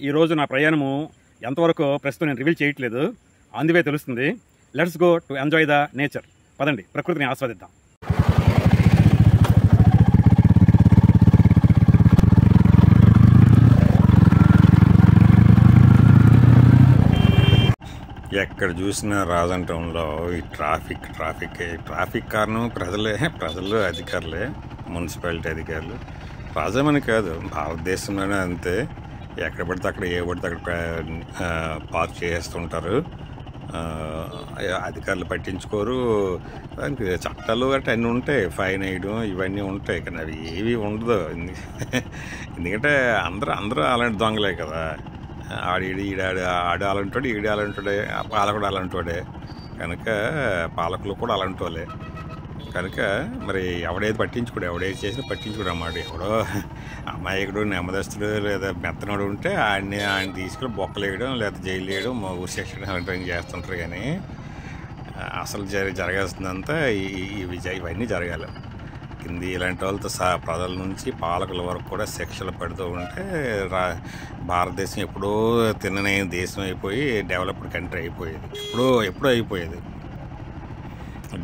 ఈరోజు నా ప్రయాణము ఎంతవరకు ప్రస్తుతం నేను రివీల్ చేయట్లేదు. అందువే తెలుస్తుంది. Let's go to enjoy the nature. పదండి, ప్రకృతిని ఆస్వాదిద్దాం. ఎక్కడ చూసినా రాజంటంలో ఈ ట్రాఫిక్ కారణం ప్రజలు అధికారులే, మున్సిపాలిటీ అధికారులు. రాజమని కాదు, భారతదేశంలోనే అంతే. ఎక్కడ పడితే అక్కడ ఏ పడితే అక్కడ పార్క్ చేస్తుంటారు. అధికారులు పట్టించుకోరు. దానికి చట్టాలు గట్రా అన్నీ ఉంటాయి, ఫైన్ వేయడం ఇవన్నీ ఉంటాయి. కానీ అవి ఏవి ఉండదు. ఎందుకంటే అందరూ అలాంటి దొంగలే కదా. ఆడు అలాంటోడే, ఈడు అలాంటోడే, పాలకుడు అలాంటోడే. కనుక పాలకులు కూడా అలాంటి వాళ్ళే. కనుక మరి ఎవడేది ఎవడేది చేసినా పట్టించుకోడు అన్నమాట. ఎవడో అమాయకుడు, నెమ్మదస్తుడు లేదా మెత్తనోడు ఉంటే ఆయన తీసుకుని బొక్కలు వేయడం, లేదా జైలు వేయడం, ఉరిశిక్షణ అలాంటివన్నీ చేస్తుంటారు. కానీ అసలు జరగాల్సిందంతా ఇవన్నీ జరగాలి. కింది ఇలాంటి వాళ్ళతో ప్రజల నుంచి పాలకుల వరకు కూడా శిక్షలు పెడుతూ ఉంటే భారతదేశం ఎప్పుడో తిన్ననే దేశం అయిపోయి డెవలప్డ్ కంట్రీ అయిపోయేది. ఎప్పుడో అయిపోయేది.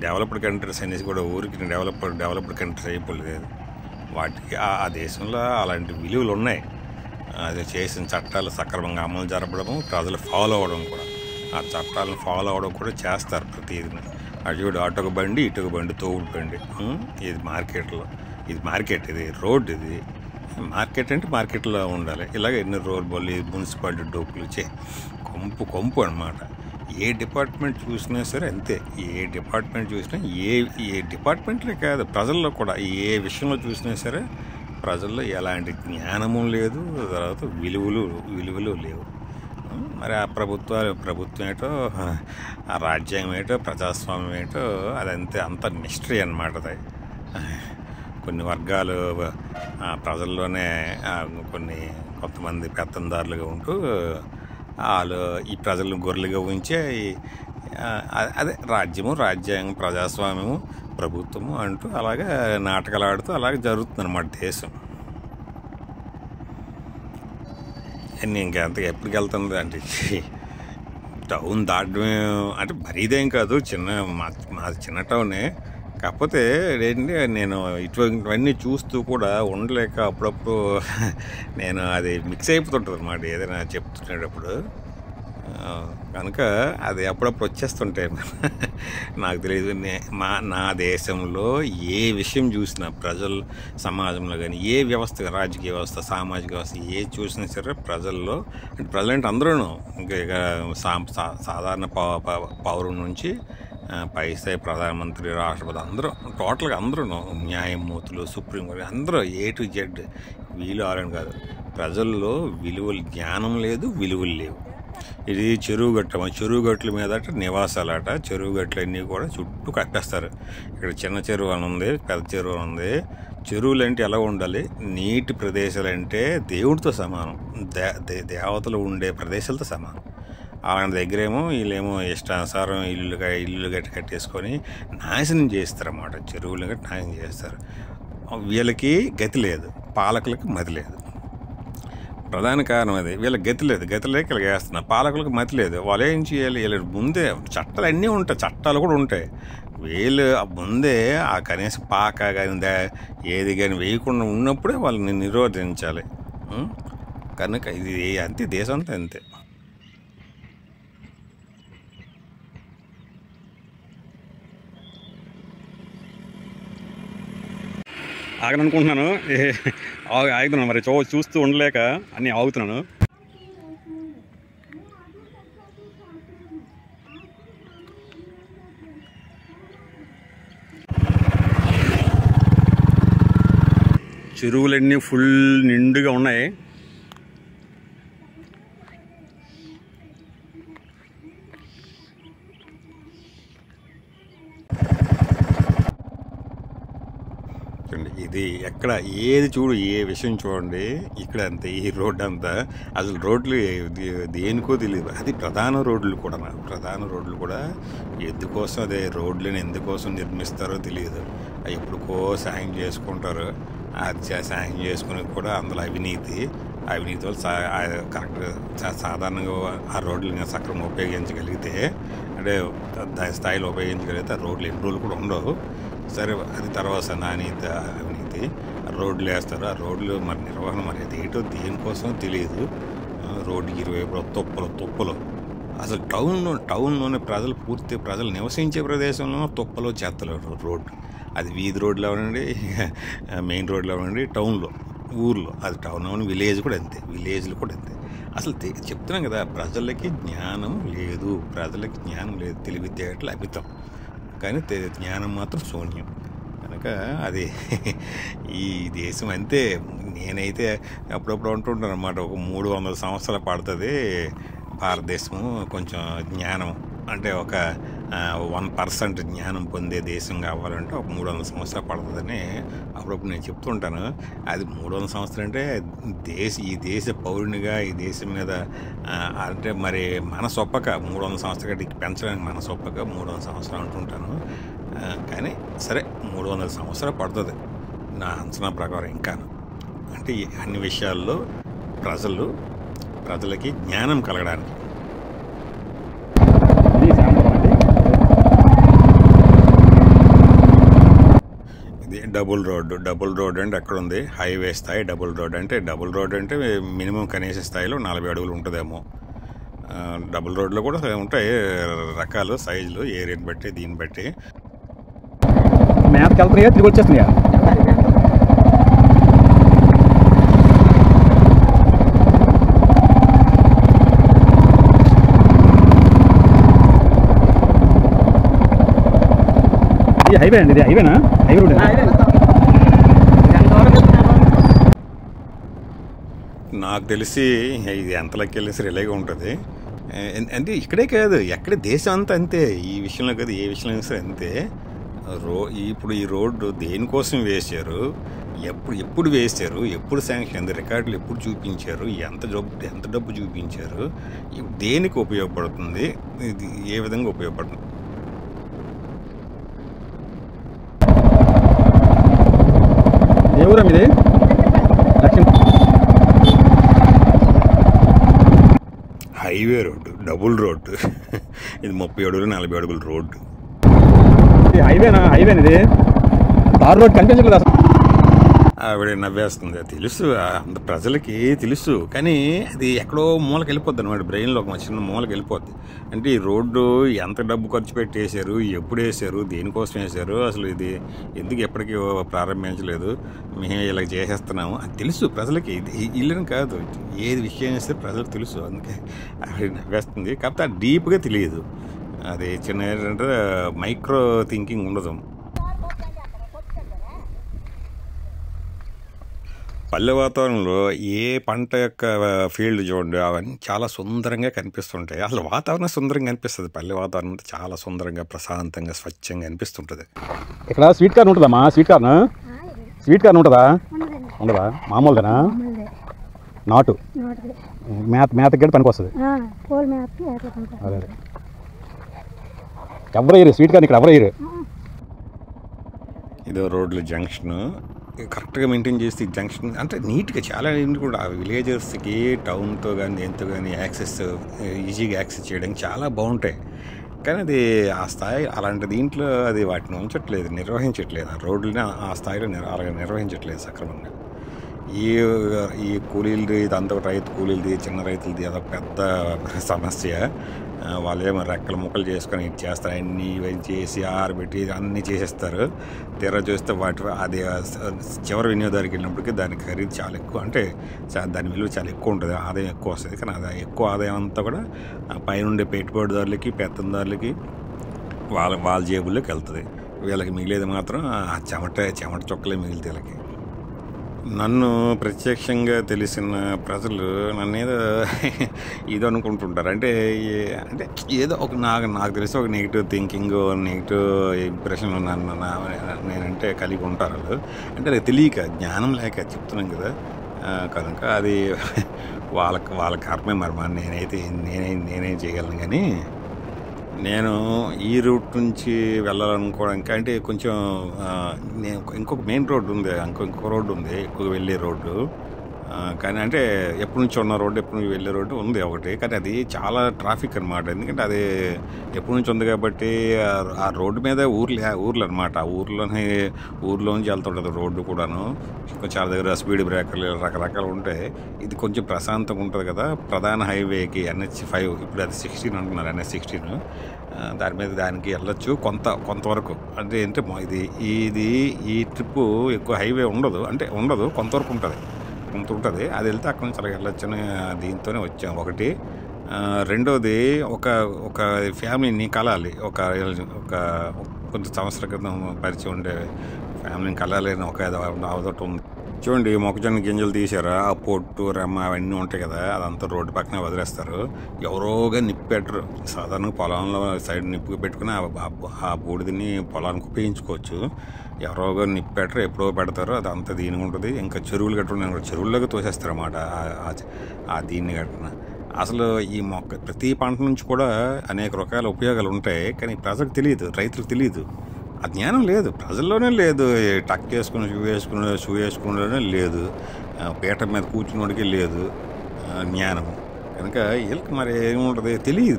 డెవలప్డ్ కంట్రీస్ అనేసి కూడా ఊరికి డెవలప్డ్ కంట్రీస్ అయిపోలేదు. వాటికి ఆ దేశంలో అలాంటి విలువలు ఉన్నాయి. అది చేసిన చట్టాలు సక్రమంగా అమలు జరపడము, ప్రజలు ఫాలో అవ్వడం కూడా, ఆ చట్టాలను ఫాలో అవ్వడం కూడా చేస్తారు ప్రతిదీ. అటు అటొక బండి, ఇటొక బండి, తోడు బండి. ఇది మార్కెట్, ఇది రోడ్. ఇది మార్కెట్ అంటే మార్కెట్లో ఉండాలి. ఇలాగ ఎన్ని రోడ్ బళ్ళు, మున్సిపాలిటీ డోపులు కొంపు అన్నమాట. ఏ డిపార్ట్మెంట్ చూసినా సరే అంతే. ఏ డిపార్ట్మెంట్ చూసినా ఏ డిపార్ట్మెంట్లే కాదు, ప్రజల్లో కూడా ఏ విషయంలో చూసినా సరే ప్రజల్లో ఎలాంటి జ్ఞానము లేదు, తర్వాత విలువలు లేవు. మరి ఆ ప్రభుత్వం ఏటో, ఆ రాజ్యాంగం ఏటో, ప్రజాస్వామ్యం ఏటో, అదంతే. అంత మిస్టరీ అన్నమాట. అది కొన్ని వర్గాలు ప్రజల్లోనే కొంతమంది పెత్తందారులుగా ఉంటూ వాళ్ళు ఈ ప్రజలను గొర్రెలుగా ఉంచే అదే రాజ్యాంగం, ప్రజాస్వామ్యము, ప్రభుత్వము అంటూ అలాగే నాటకాలు ఆడుతూ అలాగే జరుగుతుంది అన్నమాట దేశం. ఇంకెంతగా ఎప్పటికి వెళ్తుంది అంటే టౌన్ దాటమే అంటే మరీదేం కాదు, మాది చిన్న టౌనే. కాకపోతే ఏంటంటే నేను ఇవన్నీ చూస్తూ కూడా ఉండలేక అప్పుడప్పుడు నేను అది మిక్స్ అయిపోతుంటుంది అన్నమాట ఏదైనా చెప్తున్నప్పుడు. కనుక అది అప్పుడప్పుడు వచ్చేస్తుంటాయి. నాకు తెలియదు. నా దేశంలో ఏ విషయం చూసినా, ప్రజలు సమాజంలో కానీ ఏ వ్యవస్థ, రాజకీయ వ్యవస్థ, సామాజిక వ్యవస్థ ఏ చూసినా సరే ప్రజలంటే అందరూ, ఇంకా సాధారణ పౌరుల నుంచి పైస్థాయి ప్రధానమంత్రి, రాష్ట్రపతి, టోటల్గా అందరూ, న్యాయమూర్తులు, సుప్రీంకోర్టు అందరూ ఏ టు జెడ్, వీళ్ళు ఆలని కాదు. ప్రజల్లో జ్ఞానం లేదు, విలువలు లేవు. ఇది చెరువు గట్ల మీద నివాసాలట. చెరువు గట్లన్నీ కూడా చుట్టూ కట్టేస్తారు. ఇక్కడ చిన్న చెరువు అని ఉంది, పెద్ద చెరువు అని ఉంది. చెరువులు అంటే ఎలా ఉండాలి? నీటి ప్రదేశాలు అంటే దేవుడితో సమానం, దేవతలు ఉండే ప్రదేశాలతో సమానం. అలాంటి దగ్గరేమో వీళ్ళేమో ఇష్టానుసారం ఇల్లు గట్టి కట్టేసుకొని నాశనం చేస్తారన్నమాట. చెరువులు గట్టి నాశనం చేస్తారు. వీళ్ళకి గతి లేదు, పాలకులకి మతి లేదు. ప్రధాన కారణం అది. వీళ్ళకి గతి లేక ఇలా చేస్తున్నారు. పాలకులకు మతి లేదు. వాళ్ళు ఏం చేయాలి? వీళ్ళు ముందే చట్టాలు అన్నీ ఉంటాయి, చట్టాలు కూడా ఉంటాయి. వీళ్ళు ముందే ఆ కనీసం పాక కానీ ఏది కానీ వేయకుండా ఉన్నప్పుడే వాళ్ళని నిరోధించాలి. కనుక ఇది అంతే, దేశం అంతా అంతే. ఆగననుకుంటున్నాను, ఆగుతున్నాను. మరి చూస్తూ ఉండలేక అన్నీ ఆగుతున్నాను. చెరువులన్నీ ఫుల్ నిండుగా ఉన్నాయి. ఇది ఎక్కడ ఏది చూడు, ఏ విషయం చూడండి, ఇక్కడ అంతే. ఈ రోడ్డు అంతా అసలు రోడ్లు దేనికో తెలియదు. అది ప్రధాన రోడ్లు కూడా ఎందుకోసం, అదే రోడ్లను ఎందుకోసం నిర్మిస్తారో తెలియదు. అవి ఎప్పుడుకో సాయం చేసుకుంటారు. అది సాయం చేసుకుని కూడా అందులో అవినీతి, అవినీతి వల్ల కరెక్ట్ సాధారణంగా ఆ రోడ్లు సక్రమంగా ఉపయోగించగలిగితే, అంటే స్థాయిలో ఉపయోగించగలిగితే ఆ రోడ్లు ఎన్ని రోజులు కూడా ఉండవు. సరే, అది తర్వాత నాణ్యత అవినీతి. రోడ్లు వేస్తారు, ఆ రోడ్లు మరి నిర్వహణ మరి అది ఏంటో దేనికోసం తెలియదు. రోడ్డుకి ఇరువైపులో తుప్పలు. అసలు టౌన్లోనే ప్రజలు నివసించే ప్రదేశంలో తుప్పలు చెత్తలు రోడ్డు. అది వీధి రోడ్లు అవనండి, మెయిన్ రోడ్లు అవనండి, టౌన్లో ఊర్లో. అది టౌన్ అవని విలేజ్లు కూడా అంతే. అసలు చెప్తున్నాం కదా, ప్రజలకి జ్ఞానం లేదు, తెలివితేటలు అమితం, కానీ జ్ఞానం మాత్రం శూన్యం. కనుక అది ఈ దేశం అంతే. నేనైతే అప్పుడప్పుడు అంటుంటాను అన్నమాట, ఒక 300 సంవత్సరాలు పడుతుంది భారతదేశము కొంచెం జ్ఞానం, అంటే ఒక 1% జ్ఞానం పొందే దేశం కావాలంటే ఒక 300 సంవత్సరాలు పడుతుందని అప్పుడప్పుడు నేను చెప్తుంటాను. అది 300 సంవత్సరాలు అంటే ఈ దేశ పౌరునిగా ఈ దేశం మీద అంటే మరి మన సొప్పక 300 సంవత్సరాలు పెంచడానికి మన సొప్పక 300 సంవత్సరాలు అంటుంటాను. కానీ సరే, 300 సంవత్సరాలు పడుతుంది నా అంచనా ప్రకారం ఇంకాను. అంటే అన్ని విషయాల్లో ప్రజలకి జ్ఞానం కలగడానికి. ఇది డబుల్ రోడ్ అంటే ఎక్కడ ఉంది? హైవే స్థాయి డబుల్ రోడ్ అంటే మినిమం కనీస స్థాయిలో 40 అడుగులు ఉంటుందేమో. డబుల్ రోడ్లో కూడా ఉంటాయి రకాలు, సైజులు, ఏరియాని బట్టి, దీన్ని బట్టి. మ్యాప్కి వెళ్తున్నాయా, తిరిగి వచ్చేస్తున్నాయా? హైవే అండి, ఇది హైవేనా? Highway road. నాకు తెలిసి ఇది ఎంతలోకి వెళ్ళి సరే ఇలాగే ఉంటుంది. అంటే ఇక్కడే కాదు, ఎక్కడే దేశం అంతా అంతే. ఈ విషయంలో కాదు, ఏ విషయంలో సరే అంతే. ఇప్పుడు ఈ రోడ్డు దేనికోసం వేసారు, ఎప్పుడు వేసారు, ఎప్పుడు శాంక్షన్ అయింది, రికార్డులు ఎప్పుడు చూపించారు, ఎంత డబ్బు చూపించారు, దేనికి ఉపయోగపడుతుంది, ఇది ఏ విధంగా ఉపయోగపడుతుంది. ఎవరం ఇది? Highway road, double road. ఇది 30 అడుగులు 40 అడుగుల రోడ్డు. హైవేనా? హైవేనిది తార్ రోడ్ కనిపించలేదు అసలు. ఆవిడ నవ్వేస్తుంది. తెలుసు, అంత ప్రజలకి తెలుసు, కానీ అది ఎక్కడో మూలకి వెళ్ళిపోద్ది అనమాట, బ్రెయిన్లో ఒక చిన్న మూలకి వెళ్ళిపోద్ది. అంటే ఈ రోడ్డు ఎంత డబ్బు ఖర్చు పెట్టి వేసారు, ఎప్పుడు వేసారు, దేనికోసం వేసారు, అసలు ఇది ఎందుకు ఎప్పటికీ ప్రారంభించలేదు, మేము ఇలా చేసేస్తున్నాము అది తెలుసు ప్రజలకి. ఇల్లుని కాదు, ఏది విషయం వేస్తే ప్రజలకు తెలుసు. అందుకే ఆవిడ నవ్వేస్తుంది. కాకపోతే అది డీప్గా తెలియదు. అది చిన్న ఏంటంటే మైక్రో థింకింగ్ ఉండదు. పల్లె వాతావరణంలో ఏ పంట యొక్క ఫీల్డ్ చూడండి, అవన్నీ చాలా సుందరంగా కనిపిస్తుంటాయి. అసలు వాతావరణం సుందరంగా కనిపిస్తుంది. పల్లె వాతావరణం చాలా సుందరంగా, ప్రశాంతంగా, స్వచ్ఛంగా అనిపిస్తుంటుంది. ఇక్కడ స్వీట్ కార్న్ ఉంటుందమ్మా? స్వీట్ కార్న్ ఉంటుందా? ఉండదా? మామూలుదేనా? నాటు మేతకి గడ్డి పనికి వస్తుంది. అదే ఎవరు వేయరు స్వీట్ కార్న్, ఇక్కడ ఎవరు వేయరు. ఇదో రోడ్ల జంక్షన్ కరెక్ట్గా మెయింటైన్ చేస్తే జంక్షన్ అంటే నీట్గా చాలా నీట్ కూడా. విలేజర్స్కి టౌన్తో కానీ దేంతో కానీ ఈజీగా యాక్సెస్ చేయడానికి చాలా బాగుంటాయి. కానీ అది ఆ స్థాయి అలాంటి దీంట్లో అది వాటిని ఉంచట్లేదు, నిర్వహించట్లేదు. ఆ రోడ్లని ఆ స్థాయిలో అలాగే నిర్వహించట్లేదు సక్రమంగా. ఈ కూలీలది ఇదంతా రైతు కూలీలది, చిన్న రైతులది అదొక పెద్ద సమస్య. వాళ్ళేమో రెక్కలు ముక్కలు చేసుకొని ఇది చేస్తారు, అన్నీ ఇవన్నీ చేసి ఆరబెట్టి అన్నీ చేసేస్తారు. తీరా చూస్తే అది చివరి వినియోగదారికి వెళ్ళినప్పటికీ దానికి ఖరీదు చాలా ఎక్కువ, అంటే దాని విలువ చాలా ఎక్కువ ఉంటుంది, ఆదాయం ఎక్కువ వస్తుంది. కానీ అది ఎక్కువ ఆదాయం అంతా కూడా పైనుండే పెట్టుబడిదారులకి, పెత్తందారులకి, వాళ్ళ జేబుల్లోకి వెళ్తుంది. వీళ్ళకి మిగిలేది మాత్రం ఆ చెమట చొక్కలే మిగిలితే వీళ్ళకి. నన్ను ప్రత్యక్షంగా తెలిసిన ప్రజలు నన్ను ఏదో అనుకుంటుంటారు. అంటే ఏదో ఒక నాకు తెలిసి ఒక నెగిటివ్ థింకింగ్, నెగిటివ్ ఇంప్రెషన్ నేనంటే కలిగి ఉంటారు వాళ్ళు. అంటే అది తెలియక, జ్ఞానం లేక చెప్తున్నాం కదా. కనుక అది వాళ్ళ కర్మే. మరి నేనేం చేయగలను. కానీ నేను ఈ రూట్ నుంచి వెళ్ళాలనుకోవడానికి అంటే కొంచెం ఇంకొక మెయిన్ రోడ్డు ఉంది, ఇంకొక రోడ్డు ఉంది ఎక్కువ వెళ్ళే రోడ్డు. కానీ అంటే ఎప్పటి నుంచి ఉన్న రోడ్డు, ఎప్పటి నుంచి వెళ్ళే రోడ్డు ఉంది ఒకటి, కానీ అది చాలా ట్రాఫిక్ అనమాట. ఎందుకంటే అది ఎప్పటి నుంచి ఉంది కాబట్టి ఆ రోడ్డు మీద ఊర్లు అనమాట. ఆ ఊర్లోంచి వెళ్తుంటుంది రోడ్డు కూడాను. చాలా దగ్గర స్పీడ్ బ్రేకర్లు రకరకాలు ఉంటాయి. ఇది కొంచెం ప్రశాంతంగా ఉంటుంది కదా. ప్రధాన హైవేకి NH5, ఇప్పుడు అది 16 అంటున్నారు, NH16. దానికి వెళ్ళొచ్చు కొంతవరకు. అంటే ఈ ట్రిప్పు ఎక్కువ హైవే ఉండదు, అంటే ఉండదు, కొంతవరకు ఉంటుంది. అది వెళ్తే అక్కడి నుంచి అలా వెళ్ళొచ్చని దీంతోనే వచ్చాం ఒకటి. రెండోది ఒక ఫ్యామిలీని కలాలి, ఒక కొంత సంవత్సరాల క్రితం పరిచయం ఉండే ఫ్యామిలీని కలాలి అని అదొకటి ఉంది. చూడండి, మొక్కజొన్న గింజలు తీసారా, ఆ పొట్టు రెమ్మ అవన్నీ ఉంటాయి కదా, అదంతా రోడ్డు పక్కనే వదిలేస్తారు. ఎవరోగా నిప్పు పెట్టరు. సాధారణంగా పొలంలో సైడ్ నిప్పు పెట్టుకుని ఆ బూడిదని పొలానికి ఉపయోగించుకోవచ్చు. ఎవరోగా నిప్పు పెట్టరు, ఎప్పుడో పెడతారు. అదంతా దీనికి ఉంటుంది. ఇంకా చెరువులు కట్టుకుని చెరువుల్లోకి తోసేస్తారు అన్నమాట ఆ దీన్ని కట్టిన. అసలు ఈ ప్రతి పంట నుంచి కూడా అనేక రకాల ఉపయోగాలు ఉంటాయి, కానీ ప్రజలకు తెలియదు, రైతులకు తెలియదు. ఆ జ్ఞానం లేదు, ప్రజల్లోనే లేదు. టక్ చేసుకుని షూ వేసుకునే లేదు, పీట మీద కూర్చున్నోడికి లేదు జ్ఞానం. కనుక వీళ్ళకి మరి ఏముంటుంది,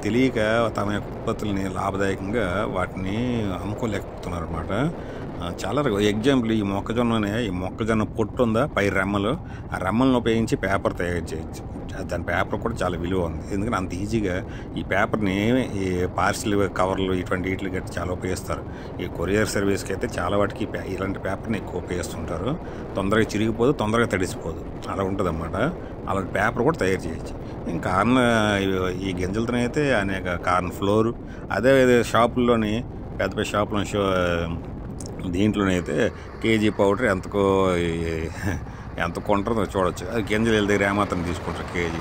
తెలియక తమ యొక్క ఉత్పత్తుల్ని లాభదాయకంగా వాటిని అమ్ముకోలేకపోతున్నారు అనమాట. చాలా ఎగ్జాంపుల్, ఈ మొక్కజొన్న పొట్టు ఉందా, పై రెమ్మలు, ఆ రెమ్మలను ఉపయోగించి పేపర్ తయారు చేయొచ్చు. దాని పేపర్ కూడా చాలా విలువ ఉంది. ఎందుకంటే అంత ఈజీగా ఈ పేపర్ని ఈ పార్సిల్ కవర్లు ఇటువంటి వీటికి గట్టి చాలా ఉపయోగిస్తారు. ఈ కొరియర్ సర్వీస్కి అయితే చాలా వాటికి ఇలాంటి పేపర్ని ఎక్కువ ఉపయోగిస్తుంటారు. తొందరగా చిరిగిపోదు, తొందరగా తడిసిపోదు, అలా ఉంటుంది అన్నమాట. అలాంటి పేపర్ కూడా తయారు చేయొచ్చు. ఇంకా ఈ గింజలతో అయితే అనేక కార్న్ ఫ్లోర్, అదే షాపుల్లోని పెద్ద షాపులో దీంట్లోనైతే కేజీ పౌడర్ ఎంత కొంటారో చూడొచ్చు. అది గింజలు వీళ్ళ దగ్గర ఏమాత్రం తీసుకుంటారు, కేజీ,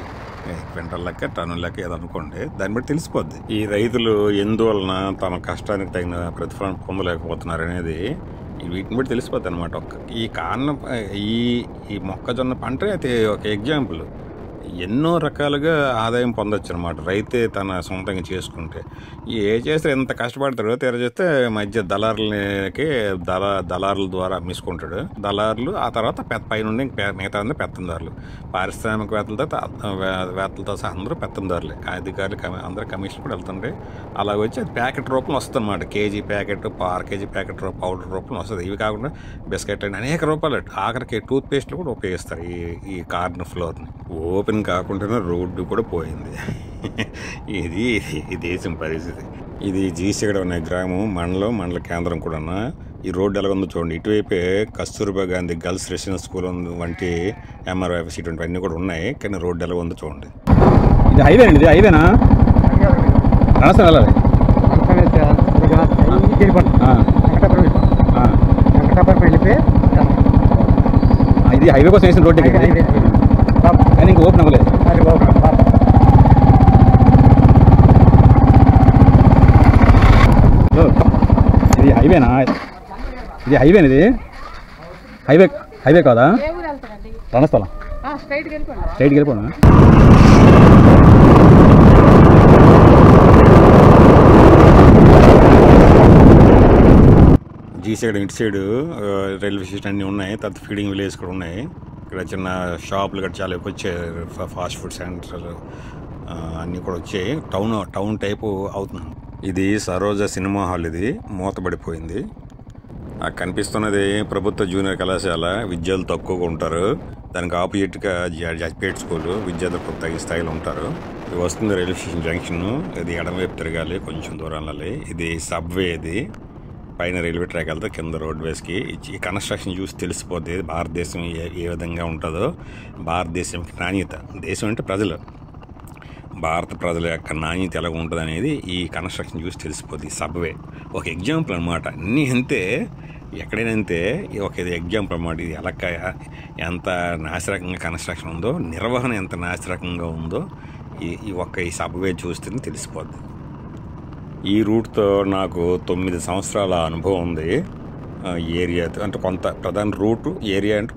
క్వింటల్ లెక్క, టన్నుల లెక్క ఏదో అనుకోండి. దాన్ని బట్టి తెలిసిపోద్ది ఈ రైతులు ఎందువలన తమ కష్టానికి తగిన ప్రతిఫలం పొందలేకపోతున్నారు అనేది వీటిని బట్టి తెలిసిపోద్ది అనమాట. ఈ మొక్కజొన్న పంట అయితే ఒక ఎగ్జాంపుల్. ఎన్నో రకాలుగా ఆదాయం పొందొచ్చు అనమాట రైతే తన సొంతంగా చేసుకుంటే. చేస్తే ఎంత కష్టపడతాడో తెరచేస్తే మధ్య దళారుల ద్వారా అమ్మేసుకుంటాడు. దళారులు ఆ తర్వాత పైనుండి మిగతా పెత్తందారులు, పారిశ్రామికవేత్తలతో సహా అందరూ పెత్తందారులే. అధికారులు అందరూ కమిషన్ కూడా వెళ్తుండే. అలాగ వచ్చి అది ప్యాకెట్ రూపంలో వస్తుంది అనమాట. కేజీ ప్యాకెట్, అర కేజీ ప్యాకెట్ పౌడర్ రూపంలో వస్తుంది. ఇవి కాకుండా బిస్కెట్ అని అనేక రూపాయలు, ఆఖరికి టూత్ పేస్ట్లు కూడా ఉపయోగిస్తారు ఈ కార్న్ ఫ్లోర్ని. ఓపెన్ కాకుండానే రోడ్డు కూడా పోయింది. ఇది దేశం పరిస్థితి. ఇది జీసీగడ ఉన్న గ్రామం, మండల కేంద్రం కూడా. ఈ రోడ్డు ఎలా ఉందో చూడండి. ఇటువైపే Kasturba Gandhi girls residential school వంటి MRFC ఇటువంటివన్నీ కూడా ఉన్నాయి. కానీ రోడ్డు ఎలా ఉందో చూడండి. ఇది హైవే అండి, ఇది హైవేనా? రాష్ట్రం వెళ్ళాలి. ఇది హైవే కోసం వేసిన రోడ్డు కానీ ఇంక ఓపెన్ అవ్వలేదు. ఇది హైవేనా? ఇది హైవేనా? ఇది హైవే కాదా? రణస్థలం. స్ట్రైట్కి వెళ్ళిపోనా? జీసైడ్ ఇటు సైడు రైల్వే స్టేషన్ అన్నీ ఉన్నాయి. తర్వాత ఫీడింగ్ విలేజ్ కూడా ఉన్నాయి. ఇక్కడ చిన్న షాపులు కూడా చాలా ఎక్కువ వచ్చాయి. ఫాస్ట్ ఫుడ్ సెంటర్లు అన్నీ కూడా వచ్చాయి. టౌన్ టైపు అవుతుంది. ఇది సరోజ సినిమా హాల్. ఇది మూతబడిపోయింది. కనిపిస్తున్నది ప్రభుత్వ జూనియర్ కళాశాల. విద్యార్థులు తక్కువగా ఉంటారు. దానికి ఆపోజిట్గా జడ్పేట్ స్కూల్, విద్యార్థులు తగిన స్థాయిలో ఉంటారు. ఇది వస్తుంది రైల్వే స్టేషన్ జంక్షన్. ఇది ఎడమవైపు తిరగాలి, కొంచెం దూరం వెళ్ళాలి. ఇది సబ్వే. ఇది పైన రైల్వే ట్రాక్ వెళ్తే కింద రోడ్ వేస్కి. ఈ కన్స్ట్రక్షన్ చూసి తెలిసిపోద్ది భారతదేశం ఏ విధంగా ఉంటుందో. భారతదేశంకి నాణ్యత, దేశం అంటే ప్రజలు, భారత ప్రజల యొక్క నాణ్యత ఎలా ఉంటుంది అనేది ఈ కన్స్ట్రక్షన్ చూసి తెలిసిపోద్ది. సబ్వే ఒక ఎగ్జాంపుల్ అనమాట. అన్నీ అంతే, ఎక్కడైనా అంతే. ఒక ఎగ్జాంపుల్ అనమాట. ఇది ఎలా ఎంత నాసిరకంగా కన్స్ట్రక్షన్ ఉందో, నిర్వహణ ఎంత నాసిరకంగా ఉందో ఈ సబ్వే చూస్తే తెలిసిపోద్ది. ఈ రూట్తో నాకు 9 సంవత్సరాల అనుభవం ఉంది. ఏరియా అంటే కొంత ప్రధాన రూటు ఏరియా అంటే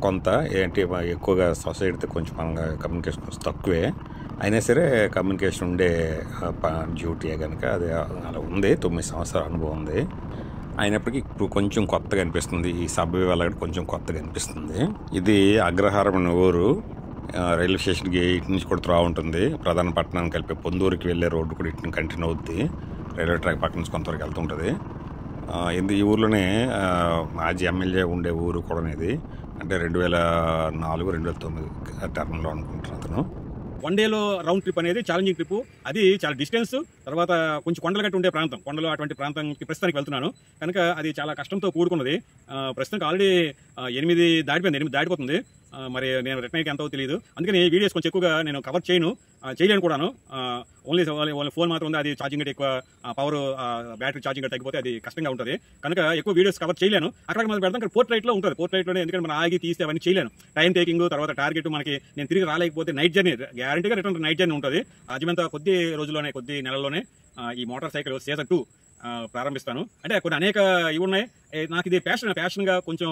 కొంత ఏంటి ఎక్కువగా సొసైటీతో కొంచెం కమ్యూనికేషన్ తక్కువే అయినా సరే కమ్యూనికేషన్ ఉండే డ్యూటీ కనుక అది అలా ఉంది. 9 సంవత్సరాల అనుభవం ఉంది. అయినప్పటికీ ఇప్పుడు కొంచెం కొత్తగా అనిపిస్తుంది. ఈ సబ్వే వల్ల కొంచెం కొత్తగా అనిపిస్తుంది. ఇది అగ్రహారం అనే ఊరు. రైల్వే స్టేషన్కి ఇటు నుంచి కూడా త్రా ఉంటుంది. ప్రధాన పట్టణానికి కలిపి పొందూరుకి వెళ్ళే రోడ్డు కూడా ఇటు కంటిన్యూ అవుద్ది. రైల్వే ట్రాక్ పక్క నుంచి కొంతవరకు వెళ్తుంటుంది. ఈ ఊర్లోనే మాజీ ఎమ్మెల్యే ఉండే ఊరు కూడా ఇది. అంటే 2004, 2009 టర్మ్లో అనుకుంటున్నాను అతను. వన్ డేలో రౌండ్ ట్రిప్ అనేది ఛాలెంజింగ్ ట్రిప్. అది చాలా డిస్టెన్స్, తర్వాత కొంచెం కొండలు గట్టి ఉండే ప్రాంతం, కొండలు అటువంటి ప్రాంతానికి ప్రస్తుతానికి వెళ్తున్నాను కనుక అది చాలా కష్టంతో కూడుకున్నది. ప్రస్తుతానికి ఆల్రెడీ 8 దాటిపోయింది, 8 దాటిపోతుంది. మరి నేను రిటర్న్కి ఎంతో తెలియదు. అందుకని వీడియోస్ కొంచెం ఎక్కువగా నేను కవర్ చేయలేను కూడాను. ఓన్లీ ఫోన్ మాత్రం ఉంది. అది ఛార్జింగ్ ఎక్కువ పవర్, బ్యాటరీ ఛార్జింగ్ తగ్గిపోతే అది కష్టంగా ఉంటుంది కనుక ఎక్కువ వీడియోస్ కవర్ చేయలేను. అక్కడ మనం పెడతాం, ఇక్కడ పోర్ట్రైట్లో ఉంటుంది. పోర్ట్రైట్లోనే ఎందుకంటే మనం ఆగి తీస్తే అవన్నీ చేయలేను. టైం టేకింగ్, తర్వాత టార్గెట్ మనకి నేను తిరిగి రాలేకపోతే నైట్ జర్నీ, గ్యారంటీగా రిటర్న్ నైట్ జర్నీ ఉంటుంది. అజమంతా కొద్ది రోజుల్లోనే, కొద్ది నెలల్లోనే ఈ మోటార్ సైకిల్ సీజన్ 2 ప్రారంభిస్తాను. అంటే కొన్ని అనేక ఇవి ఉన్నాయి. నాకు ఇది ప్యాషన్గా కొంచెం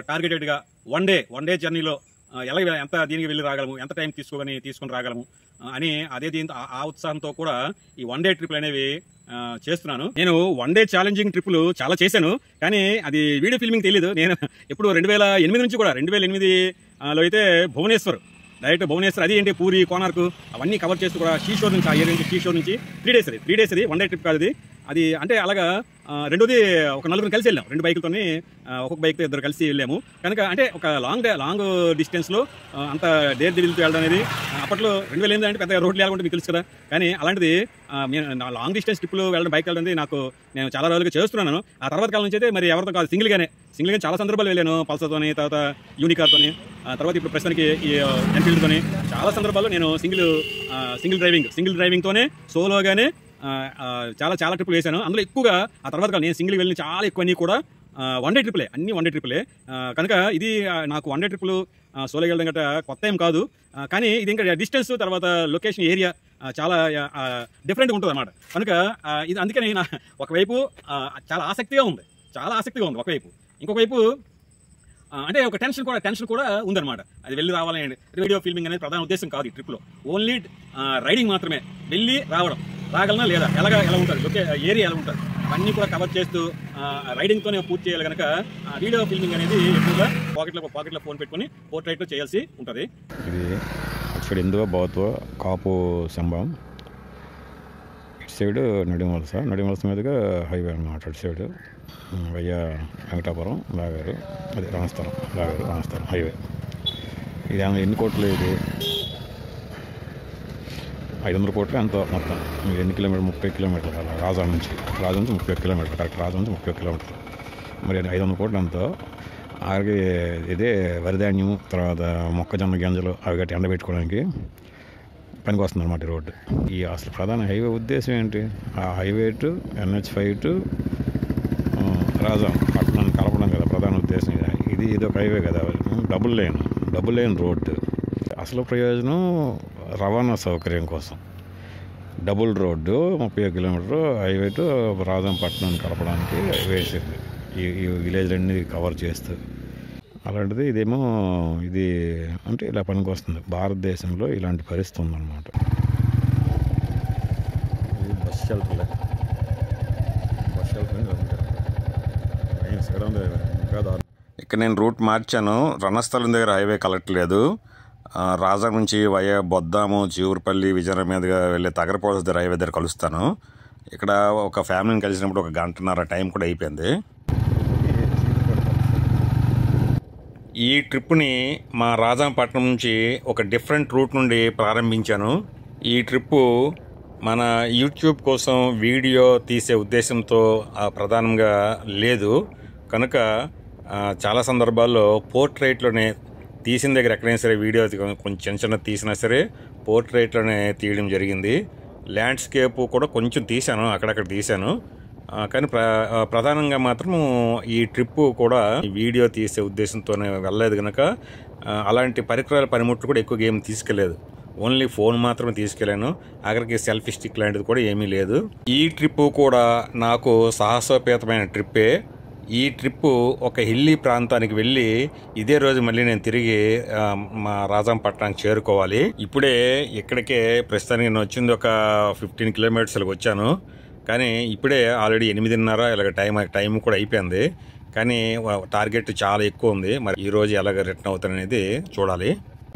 టార్గెటెడ్గా వన్ డే జర్నీలో ఎంత దీనికి వెళ్ళి రాగలము, ఎంత టైం తీసుకొని రాగలము అని ఆ ఉత్సాహంతో కూడా ఈ వన్ డే ట్రిప్లు అనేవి చేస్తున్నాను. నేను వన్ డే ఛాలెంజింగ్ ట్రిప్లు చాలా చేశాను, కానీ అది వీడియో ఫిల్మింగ్ తెలియదు. నేను ఎప్పుడు 2008 నుంచి కూడా 2008లో అయితే డైరెక్ట్ భువనేశ్వర్, అది ఏంటి పూరి, కోనార్కు అవన్నీ కవర్ చేస్తూ కూడా షీషోర్ నుంచి, ఆ ఏరియా నుంచి షీషోర్ నుంచి 3 డేస్ అది వన్ డే ట్రిప్ కాదు అది. అంటే అలాగా రెండోది ఒక నలుగురు కలిసి వెళ్ళాం, 2 బైకులతోని, ఒక్కొక్క బైక్తో 2 కలిసి వెళ్ళాము కనుక అంటే ఒక లాంగ్ డిస్టెన్స్లో అంత డేర్దిల్తో వెళ్ళడం అనేది అప్పట్లో 2008 అంటే పెద్దగా రోడ్లు వెళ్ళకుంటే మీకు తెలుసు కదా. కానీ అలాంటిది లాంగ్ డిస్టెన్స్ ట్రిప్లు వెళ్ళడం, బైక్ వెళ్ళడం నేను చాలా రోజులుగా చేస్తున్నాను. ఆ తర్వాత కాలం నుంచి అయితే మరి ఎవరితో కాదు, సింగిల్గానే చాలా సందర్భాలు వెళ్ళాను. పల్సర్తోని, తర్వాత యూనికార్తోని, తర్వాత ఇప్పుడు ప్రస్తుతానికి ఈ ఎన్ఫీల్డ్తోని చాలా సందర్భాల్లో నేను సింగిల్ డ్రైవింగ్తోనే సోలోగానే చాలా ట్రిప్లు వేశాను. అందులో ఎక్కువగా ఆ తర్వాత నేను సింగిల్ వెళ్ళిన చాలా ఎక్కువ కూడా వన్ డే ట్రిప్లే కనుక ఇది నాకు వన్ డే ట్రిప్లు సోలో వెళ్ళడం గట్రా కొత్త ఏం కాదు. కానీ ఇది ఇంకా డిస్టెన్స్, తర్వాత లొకేషన్, ఏరియా చాలా డిఫరెంట్గా ఉంటుంది అన్నమాట. కనుక ఇది అందుకని ఒకవైపు చాలా ఆసక్తిగా ఉంది ఒకవైపు. ఇంకొక వైపు అంటే ఒక టెన్షన్ కూడా ఉందన్నమాట. అది వెళ్ళి రావాలని వీడియో ఫిల్మింగ్ అనేది ప్రధాన ఉద్దేశం కాదు ఈ ట్రిప్లో. ఓన్లీ రైడింగ్ మాత్రమే, వెళ్ళి రాగలనా లేదా, ఎలా ఉంటుంది, ఏరియా ఎలా ఉంటుంది, అవన్నీ కూడా కవర్ చేస్తూ రైడింగ్తోనే పూర్తి చేయాలి కనుక వీడియో ఫిల్మింగ్ అనేది ఎక్కువగా పాకెట్లో ఫోన్ పెట్టుకుని పోర్ట్రైట్లో చేయాల్సి ఉంటుంది. ఇది అటు ఎందుకో బాగుతో కాపు సంభవం, ఇటు సైడ్ నడిమలస మీదుగా హైవే అన్నమాట. అటు సైడ్ వయ్యా వెంకటాపురం లాగారు, అది రామస్థలం హైవే. ఇది ఎన్ని కోట్లు, ఇది 500 కోట్లు ఎంతో మొత్తం. ఎన్ని కిలోమీటర్, 30 కిలోమీటర్లు అలా రాజా నుంచి 30 కిలోమీటర్లు, కరెక్ట్ రాజా నుంచి 30 కిలోమీటర్లు. మరి 500 కోట్లు ఎంతో. అలాగే ఇదే వరిధాన్యం, తర్వాత మొక్కజొన్న గింజలు అవి గట్టి ఎండబెట్టుకోవడానికి పనికి వస్తుంది అన్నమాట ఈ రోడ్డు. ఈ అసలు ప్రధాన హైవే ఉద్దేశం ఏంటి, ఆ హైవే టు NH5 టు రాజా పట్టణాన్ని కలపడం కదా ప్రధాన ఉద్దేశం. ఇది ఒక హైవే కదా, డబుల్ లైన్ రోడ్డు. అసలు ప్రయోజనం రవాణా సౌకర్యం కోసం డబుల్ రోడ్డు 30 కిలోమీటర్లు హైవే టు రాజం పట్టణాన్ని కలపడానికి వేసింది, ఈ విలేజ్లన్నీ కవర్ చేస్తూ. అలాంటిది ఇదేమో ఇది అంటే ఇలా పనికి వస్తుంది. భారతదేశంలో ఇలాంటి పరిస్థితి ఉందన్నమాట. ఇది బస్ షెల్టర్ ఇక్కడ నేను రూట్ మార్చాను. రణస్థలం దగ్గర హైవే కలెక్టలేదు. రాజా నుంచి వయా బొద్దాము, జీవురపల్లి, విజయనగరం మీదుగా వెళ్ళే తగరపోల్స్ దగ్గర హైవే దగ్గర కలుస్తాను. ఇక్కడ ఒక ఫ్యామిలీని కలిసినప్పుడు 1 గంటన్నర టైం కూడా అయిపోయింది. ఈ ట్రిప్ని మా రాజాపట్నం నుంచి ఒక డిఫరెంట్ రూట్ నుండి ప్రారంభించాను. ఈ ట్రిప్పు మన యూట్యూబ్ కోసం వీడియో తీసే ఉద్దేశంతో ప్రధానంగా లేదు కనుక చాలా సందర్భాల్లో పోర్ట్రైట్లోనే తీసిన దగ్గర ఎక్కడైనా సరే వీడియో కొంచెం చిన్న తీసినా సరే పోర్ట్రైట్లోనే తీయడం జరిగింది. ల్యాండ్స్కేప్ కూడా కొంచెం తీశాను, అక్కడక్కడ తీశాను. కానీ ప్రధానంగా మాత్రం ఈ ట్రిప్పు కూడా వీడియో తీసే ఉద్దేశంతోనే వెళ్ళలేదు కనుక అలాంటి పరికరాల పనిముట్లు కూడా ఎక్కువ ఏం తీసుకెళ్ళలేదు. ఓన్లీ ఫోన్ మాత్రమే తీసుకెళ్ళాను. అక్కడికి సెల్ఫీ స్టిక్ లాంటిది కూడా ఏమీ లేదు. ఈ ట్రిప్పు కూడా నాకు సాహసోపేతమైన ట్రిప్పే. ఈ ట్రిప్పు ఒక హిల్లీ ప్రాంతానికి వెళ్ళి ఇదే రోజు మళ్ళీ నేను తిరిగి మా రాజంపట్నానికి చేరుకోవాలి. ఇప్పుడే ఇక్కడికే ప్రస్తుతానికి నేను వచ్చింది ఒక 15 కిలోమీటర్స్కి వచ్చాను. కానీ ఇప్పుడే ఆల్రెడీ 8:30 ఇలాగ టైం కూడా అయిపోయింది. కానీ టార్గెట్ చాలా ఎక్కువ ఉంది. మరి ఈరోజు ఎలాగ రిటర్న్ అవుతాననేది చూడాలి.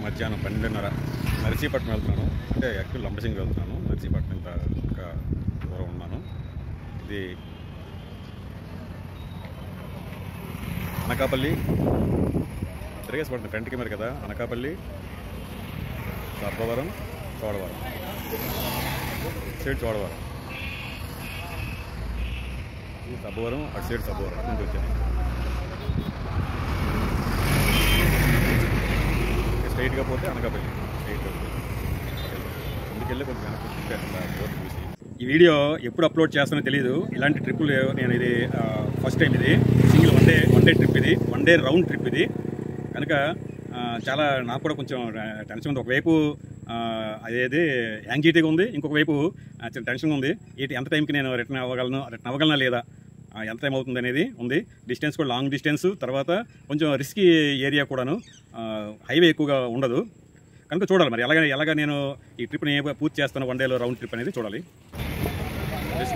మధ్యాహ్నం 12:30 నర్సీపట్నం వెళ్తున్నాను. అంటే యాక్చువల్ లంబసింగి వెళ్తున్నాను. నర్సీపట్నం ఇంకా దూరం ఉన్నాను. ఇది అనకాపల్లి తిరిగేసిపడుతుంది. ఫ్రంట్ కెమెరా కదా. అనకాపల్లి, సర్పవరం, చోడవరం, సైడ్ చోడవరం, ఇది సబ్బవరం, అటు సైడ్ సబ్బవరం నుంచి వచ్చాను. స్ట్రైట్గా పోతే అనకాపల్లి, స్ట్రైట్గా ముందుకెళ్ళి కొంచెం వెనక్కి చూసి. ఈ వీడియో ఎప్పుడు అప్లోడ్ చేస్తానో తెలియదు. ఇలాంటి ట్రిప్పులు నేను ఇది ఫస్ట్ టైం. ఇది సింగిల్ వన్ డే ట్రిప్, ఇది 1 డే రౌండ్ ట్రిప్ ఇది. కనుక చాలా నాకు కూడా కొంచెం టెన్షన్ ఉంది. ఒకవైపు అదేది యాంగ్జైటీగా ఉంది, ఇంకొక వైపు టెన్షన్ ఉంది. ఎంత టైంకి నేను రిటర్న్ అవ్వగలనా లేదా, ఎంత టైం అవుతుంది అనేది ఉంది. డిస్టెన్స్ కూడా లాంగ్ డిస్టెన్స్, తర్వాత కొంచెం రిస్కీ ఏరియా కూడాను, హైవే ఎక్కువగా ఉండదు. కనుక చూడాలి మరి ఎలాగ నేను ఈ ట్రిప్ని పూర్తి చేస్తాను. 1 డేలో రౌండ్ ట్రిప్ అనేది చూడాలి.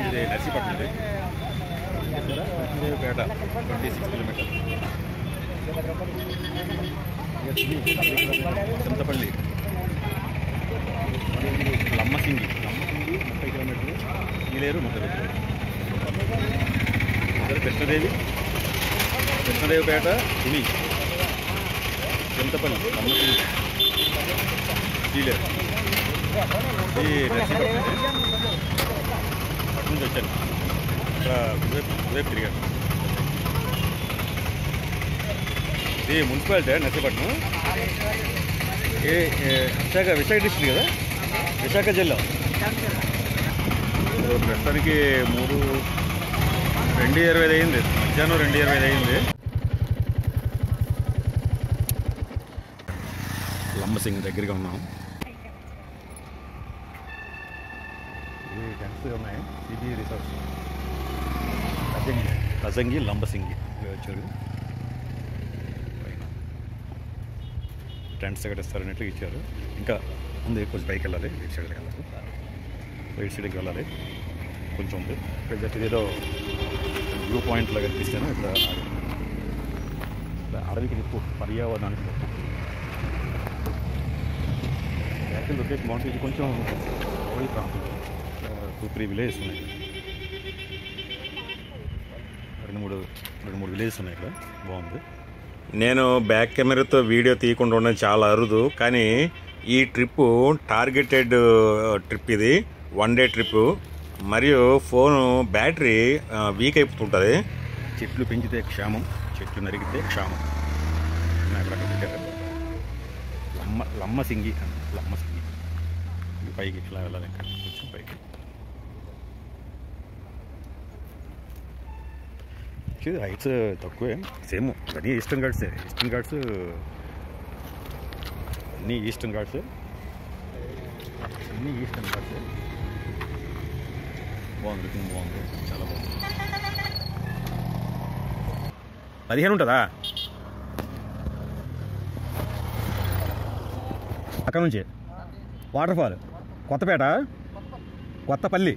ఇది నర్సీపట్నం, ఇది పేట 26 కిలోమీటర్లు. చింతపల్లి, లంబసింగి 30 కిలోమీటర్లు, ఈలేరు 30 కిలోమీటర్లు. కృష్ణదేవిపేట, తుని, చింతపల్లి, లంబసింగి, ఈలేరు. ఇది నర్సీపట్నం. అటు నుంచి వచ్చాను. ఇక్కడ తిరిగాను. ఇది మున్సిపాలిటీ నర్సీపట్నం. విశాఖ డిస్ట్రిక్ట్ కదా, విశాఖ జిల్లా. ప్రస్తుతానికి 2:25 అయింది. మధ్యాహ్నం 2:25 అయింది. లంబసింగి దగ్గరగా ఉన్నాం. ఇవి టెంట్స్ ఉన్నాయి. సిబి రిసార్ట్స్, తజంగి, లంబసింగి వచ్చారు. టెంట్స్ ఎక్కడ ఇస్తారన్నట్లు ఇచ్చారు. ఇంకా ఉంది, కొంచెం పైకి వెళ్ళాలి. రైట్ సైడ్కి వెళ్ళాలి. కొంచెం ఉంది. ఇక్కడ జస్ట్ ఏదో వ్యూ పాయింట్లో కనిపిస్తాను. ఇక్కడ అడవికి నిప్పు, పర్యావరణానికి నిప్పు. యాక్చువల్ లొకేషన్ బాగుంటుంది. ఇది కొంచెం అడవి ప్రాంతం. 2-3 విలేజెస్ ఉన్నాయి. 2-3 విలేజెస్ ఉన్నాయి ఇక్కడ. బాగుంది. నేను బ్యాక్ కెమెరాతో వీడియో తీయకుండా ఉన్నది చాలా అరుదు. కానీ ఈ ట్రిప్పు టార్గెటెడ్ ట్రిప్. ఇది 1 డే ట్రిప్పు. మరియు ఫోను బ్యాటరీ వీక్ అయిపోతుంటుంది. చెట్లు పెంచితే క్షేమం, చెట్లు నరికితే క్షేమం. లంబసింగి పైకి ఇట్లా వెళ్ళాలి. ఇంకా కొంచెం పైకి. హైట్స్ తక్కువే, సేమ్ అన్నీ ఈస్టర్న్ ఘాట్స్. అన్నీ ఈస్టర్న్ ఘాట్స్. బాగుంది, చాలా బాగుంది. 15 ఉంటుందా అక్కడ నుంచి? వాటర్ఫాల్ కొత్తపేట, కొత్తపల్లి.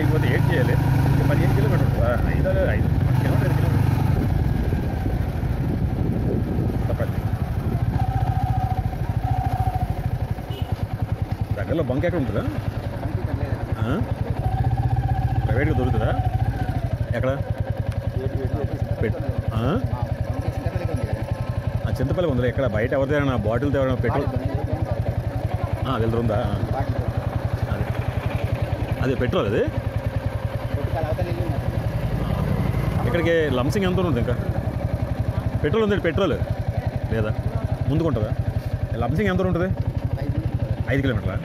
అయిపోతే ఏం చేయాలి? 15 కిలోమీటర్లు, 5 కిలోమీటర్లు. దగ్గరలో బంక్ ఎక్కడ ఉంటుందా? ప్రైవేట్గా దొరుకుతుందా? ఎక్కడ? చింతపల్లి ఉందా? ఎక్కడ బయట ఎవరిదైనా బాటిల్తో ఎవరైనా పెట్రోల్ వెళ్తుందా? అదే పెట్రోల్ అది ఇక్కడికి లంసింగ్ ఎంత ఉంటుంది? ఇంకా పెట్రోల్ ఉంది. పెట్రోల్ లేదా ముందుకుంటుందా? లంసింగ్ ఎంత ఉంటుంది? 5 కిలోమీటర్లా?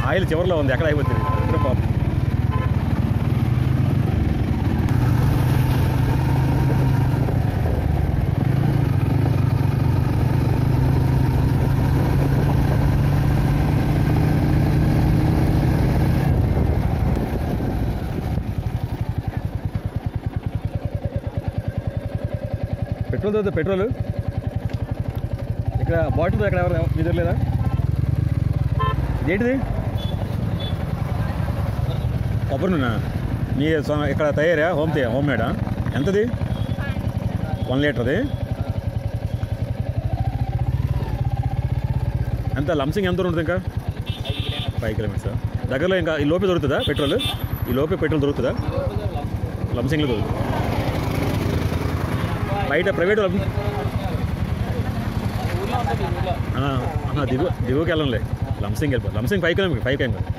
ఆయిల్ చివరిలో ఉంది, ఎక్కడ అయిపోతుంది పాపం. పెట్రోల్ దొరుకుతుంది. పెట్రోల్ ఇక్కడ బాటిల్ ఎక్కడ ఎవరు మీ దగ్గర లేదా? ఏంటిది? కొబ్బరి నూనె మీ ఇక్కడ తయారా? హోమ్ మేడా? ఎంతది? 1 లీటర్ది ఎంత? లంసింగ్ ఎంత ఉంటుంది? ఇంకా 5 కిలోమీటర్స్ దగ్గరలో. ఇంకా ఈ లోపే దొరుకుతుందా పెట్రోల్? ఈ లోపే పెట్రోల్ దొరుకుతుందా? లంసింగ్లో దొరుకుతుంది. బయట ప్రైవేట్ దిగువకి వెళ్ళంలే. లంసింగ్ వెళ్ళిపో. లంసింగ్ 5 కిలోమీటర్ 5 కిలోమీటర్.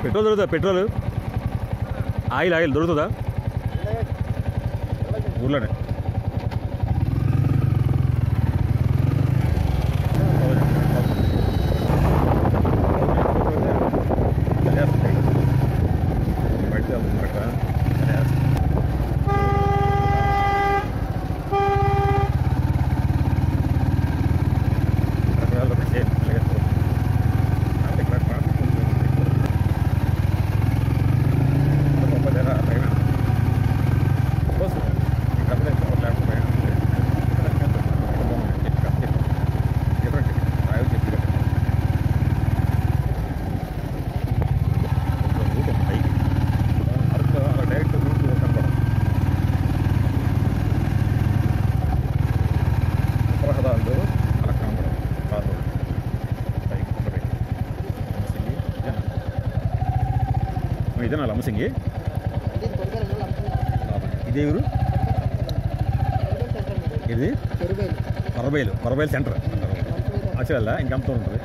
పెట్రోల్ దొరుకుతుందా? పెట్రోల్ ఆయిల్ దొరుకుతుందా ఊర్లోనే? ఇదేనా లంసింగి? ఇదే ఊరు? ఇది కొరబైలు సెంటర్ వచ్చేలా ఇంకెంత ఉంటుంది?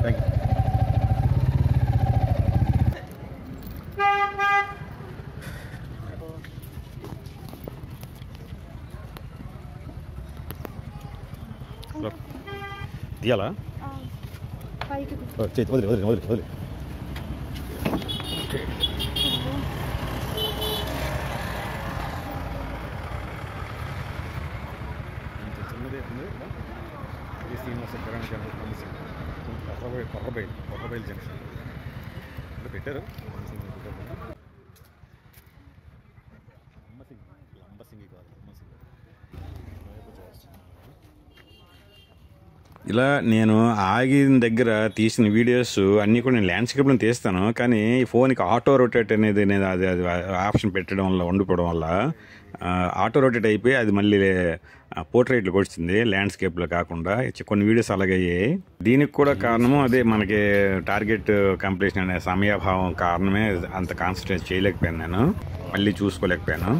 Thank you. తీయాలా? వదిలి శ్రీనివాస కిరాణా కొర్రబైల్ జంక్షన్ పెట్టారు. ఇలా నేను ఆగిన దగ్గర తీసిన వీడియోస్ అన్నీ కూడా నేను ల్యాండ్స్కేప్లో తీస్తాను, కానీ ఈ ఫోన్కి ఆటో రొటేట్ అనేది నేను అది ఆప్షన్ పెట్టడం వల్ల ఉండిపోవడం వల్ల ఆటో రొటేట్ అయిపోయి అది మళ్ళీ పోర్ట్రేట్లు వచ్చింది, ల్యాండ్స్కేప్లో కాకుండా. కొన్ని వీడియోస్ అలాగే అయ్యాయి. దీనికి కూడా కారణము అదే, మనకి టార్గెట్ కంప్లీషన్ అనే సమయాభావం కారణమే అంత కాన్సన్ట్రేట్ చేయలేకపోయాను, నేను మళ్ళీ చూసుకోలేకపోయాను.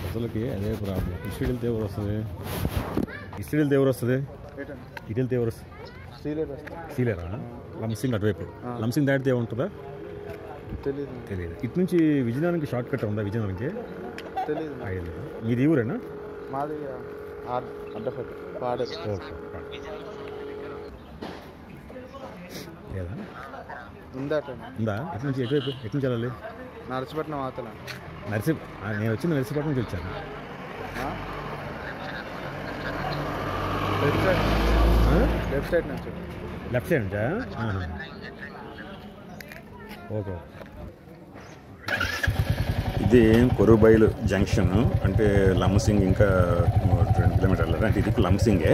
అసలుకి అదే ప్రాబ్లం. ఇటు వెళ్తే ఎవరు వస్తుంది, ఇటు వెళ్తే ఎవరు వస్తుంది, ఇటు వెళ్తే ఎవరు వస్తుంది? సీలేరా? లంసింగ్ అటువైపు. లంసింగ్ దాటితే ఏముంటుందా తెలియదు. ఇటు నుంచి విజయనగరంకి షార్ట్ కట్ ఉందా? విజయనగరంకి తెలియదు. మీది ఊరేనా? మాది లేదా ఉందా? ఇటు నుంచి ఎటువైపు, ఎటు నుంచి వెళ్ళాలి? నర్సీపట్నం అవతల. నేను వచ్చిన నర్సీపట్నం నుంచి వచ్చాను. లెఫ్ట్ సైడ్ నుంచి. లెఫ్ట్ సైడ్ నుంచా? ఓకే. ఇది కొరుబైలు జంక్షన్, అంటే లంసింగ్ ఇంకా 2 కిలోమీటర్లు, అంటే ఇది లంసింగే.